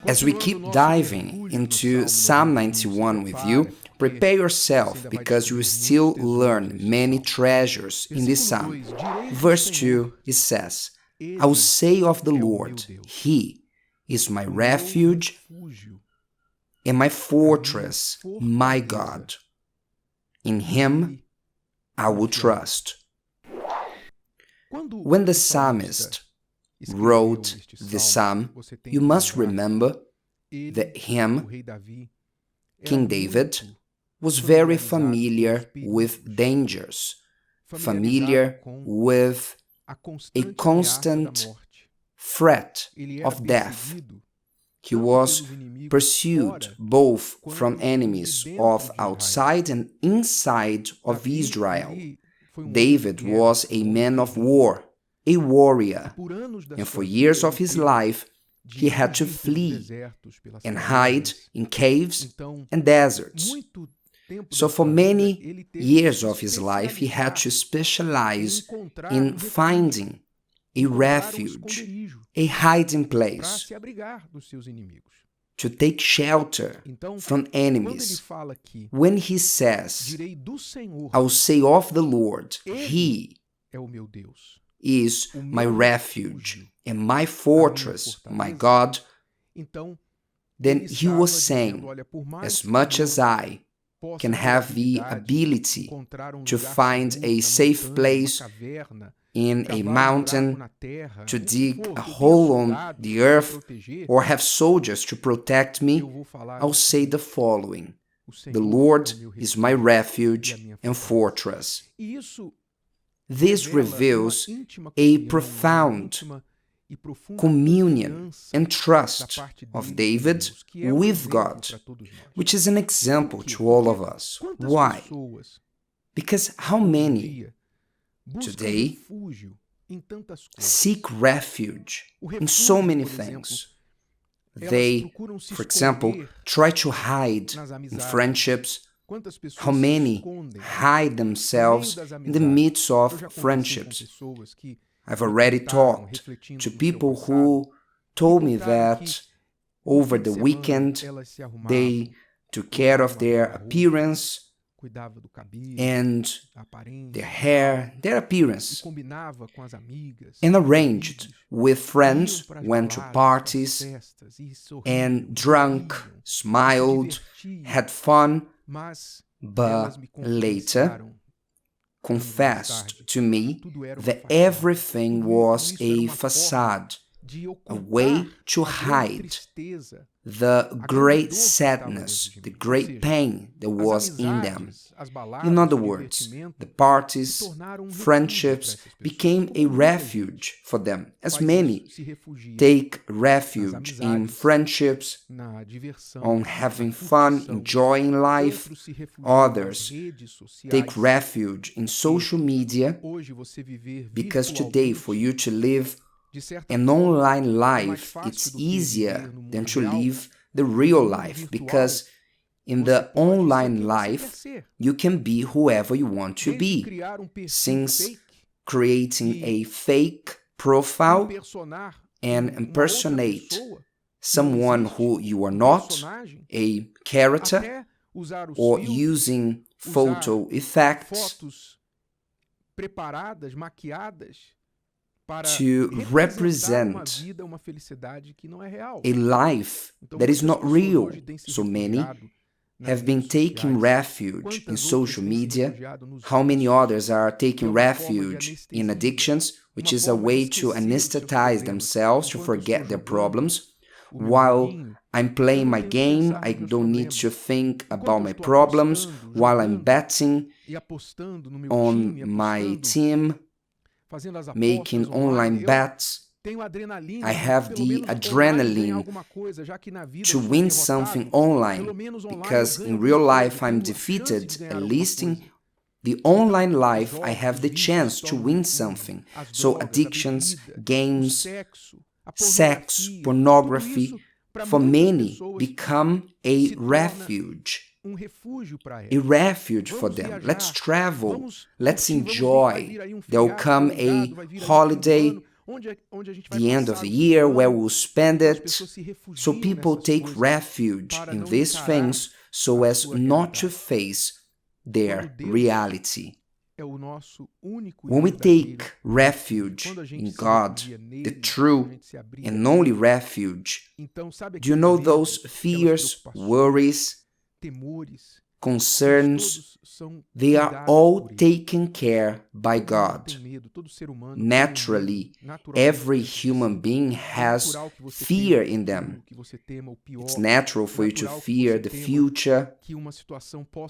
As we keep diving into Psalm 91 with you, prepare yourself because you will still learn many treasures in this psalm. Verse 2, it says, I will say of the Lord, He is my refuge and my fortress, my God. In Him I will trust. When the psalmist wrote the psalm, you must remember that him, King David, was very familiar with dangers, familiar with a constant threat of death. He was pursued both from enemies of outside and inside of Israel. David was a man of war, a warrior, and for years of his life, he had to flee and hide in caves and deserts. So for many years of his life, he had to specialize in finding a refuge, a hiding place, to take shelter from enemies. When he says, I will say of the Lord, He is my refuge and my fortress, my God, then he was saying, as much as I can have the ability to find a safe place in a mountain, to dig a hole on the earth, or have soldiers to protect me, I'll say the following: the Lord is my refuge and fortress. This reveals a profound communion and trust of David with God, which is an example to all of us. Why? Because how many today seek refuge in so many things? They, for example, try to hide in friendships. How many hide themselves in the midst of friendships? I've already talked to people who told me that over the weekend they took care of their appearance and their hair, their appearance, and arranged with friends, went to parties, and drank, smiled, had fun, but later confessed to me that everything was a facade, a way to hide the great sadness, the great pain that was in them. In other words, the parties, friendships became a refuge for them, as many take refuge in friendships, on having fun, enjoying life. Others take refuge in social media, because today for you to live an online life, it's easier than to live the real life, because in the online life, you can be whoever you want to be, since creating a fake profile and impersonate someone who you are not, a character, or using photo effects to represent a life that is not real. So many have been taking refuge in social media. How many others are taking refuge in addictions, which is a way to anesthetize themselves, to forget their problems. While I'm playing my game, I don't need to think about my problems. While I'm betting on my team, making online bets, I have the adrenaline to win something online, because in real life I'm defeated. At least in the online life I have the chance to win something. So addictions, games, sex, pornography, for many become a refuge. A refuge for them. Let's travel, let's enjoy. There will come a holiday the end of the year, where we'll spend it. So people take refuge in these things so as not to face their reality. When we take refuge in God, the true and only refuge, do you know those fears, worries, concerns, they are all taken care by God. Naturally, every human being has fear in them. It's natural for you to fear the future,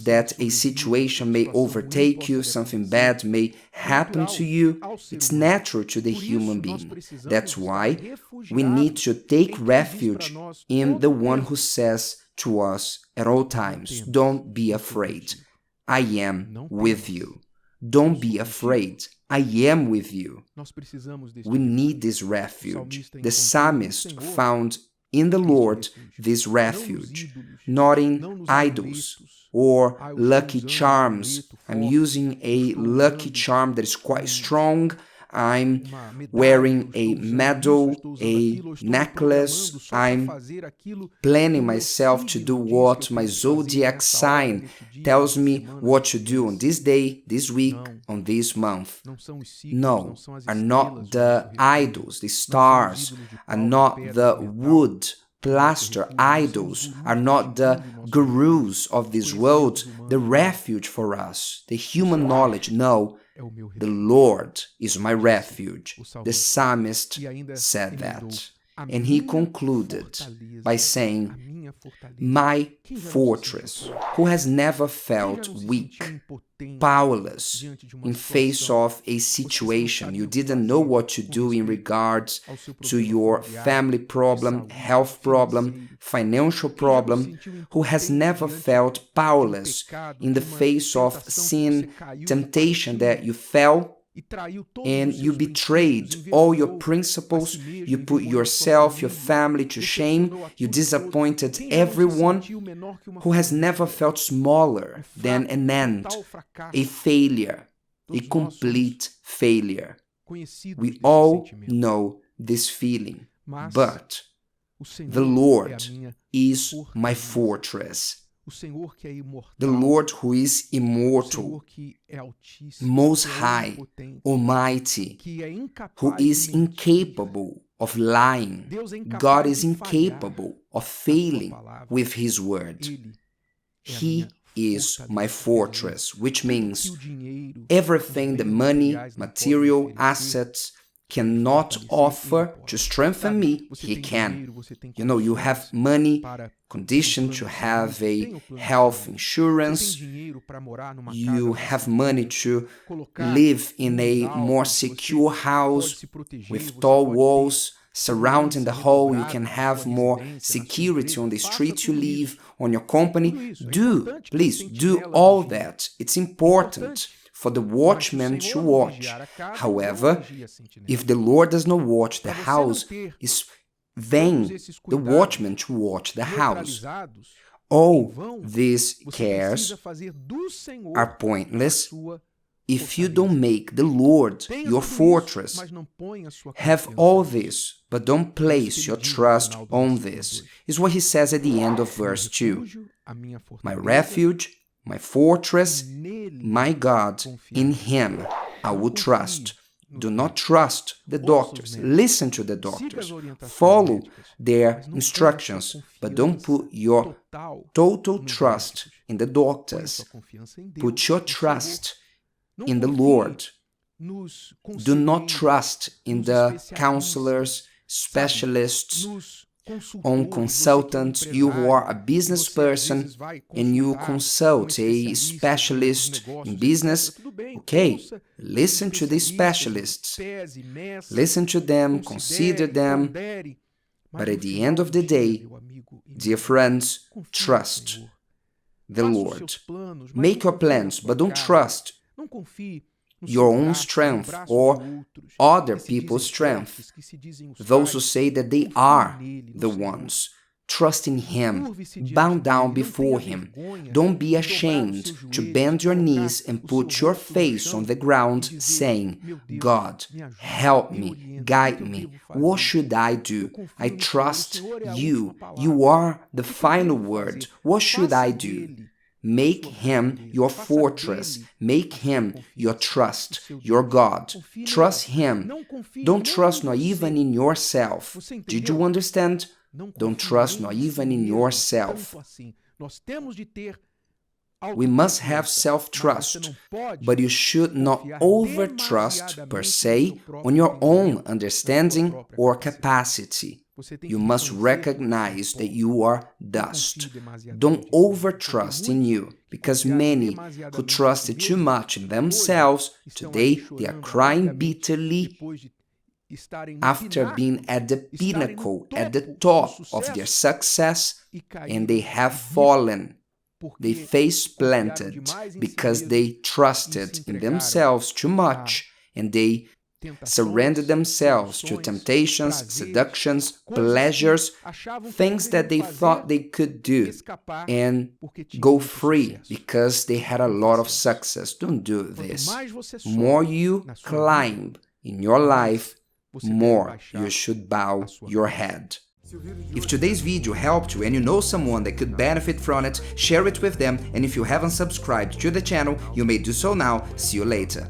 that a situation may overtake you, something bad may happen to you. It's natural to the human being. That's why we need to take refuge in the one who says to us at all times, don't be afraid, I am with you. Don't be afraid, I am with you. We need this refuge. The psalmist found in the Lord this refuge, not in idols or lucky charms. I'm using a lucky charm that is quite strong. I'm wearing a medal, a necklace. I'm planning myself to do what my zodiac sign tells me what to do on this day, this week, on this month. No, are not the idols, the stars, are not the wood, plaster idols, are not the gurus of this world the refuge for us, the human knowledge. No, the Lord is my refuge. The psalmist said that. And he concluded by saying, my fortress, who has never felt weak, powerless in face of a situation you didn't know what to do in regards to your family problem, health problem, financial problem, who has never felt powerless in the face of sin, temptation that you fell and you betrayed all your principles, you put yourself, your family to shame, you disappointed everyone, who has never felt smaller than an ant, a failure, a complete failure. We all know this feeling, but the Lord is my fortress. The Lord who is immortal, most high, almighty, who is incapable of lying. God is incapable of failing with His word. He is my fortress, which means everything the money, material, assets cannot offer to strengthen me, He can. You know, you have money, conditioned to have a health insurance, you have money to live in a more secure house with tall walls surrounding the whole, you can have more security on the street you live, on your company. Please do all that. It's important for the watchman to watch. However, if the Lord does not watch the house, it's vain the watchman to watch the house. All these cares are pointless if you don't make the Lord your fortress. Have all this, but don't place your trust on this, is what he says at the end of verse 2. My refuge, my fortress, my God, in Him I will trust. Do not trust the doctors. Listen to the doctors. Follow their instructions, but don't put your total trust in the doctors. Put your trust in the Lord. Do not trust in the counselors, specialists, on consultants. You who are a business person and you consult a specialist in business, okay, listen to these specialists. Listen to them, consider them, but at the end of the day, dear friends, trust the Lord. Make your plans, but don't trust your own strength or other people's strength. Those who say that they are the ones. Trust in Him. Bow down before Him. Don't be ashamed to bend your knees and put your face on the ground, saying, God, help me, guide me. What should I do? I trust you. You are the final word. What should I do? Make Him your fortress. Make Him your trust, your God. Trust Him. Don't trust not even in yourself. Did you understand? Don't trust not even in yourself. We must have self-trust, but you should not over-trust per se on your own understanding or capacity. You must recognize that you are dust. Don't over-trust in you, because many who trusted too much in themselves, today they are crying bitterly after being at the pinnacle, at the top of their success, and they have fallen. They face-planted because they trusted in themselves too much, and they surrendered themselves to temptations, seductions, pleasures, things that they thought they could do, and go free because they had a lot of success. Don't do this. More you climb in your life, more you should bow your head. If today's video helped you and you know someone that could benefit from it, share it with them, and if you haven't subscribed to the channel, you may do so now. See you later.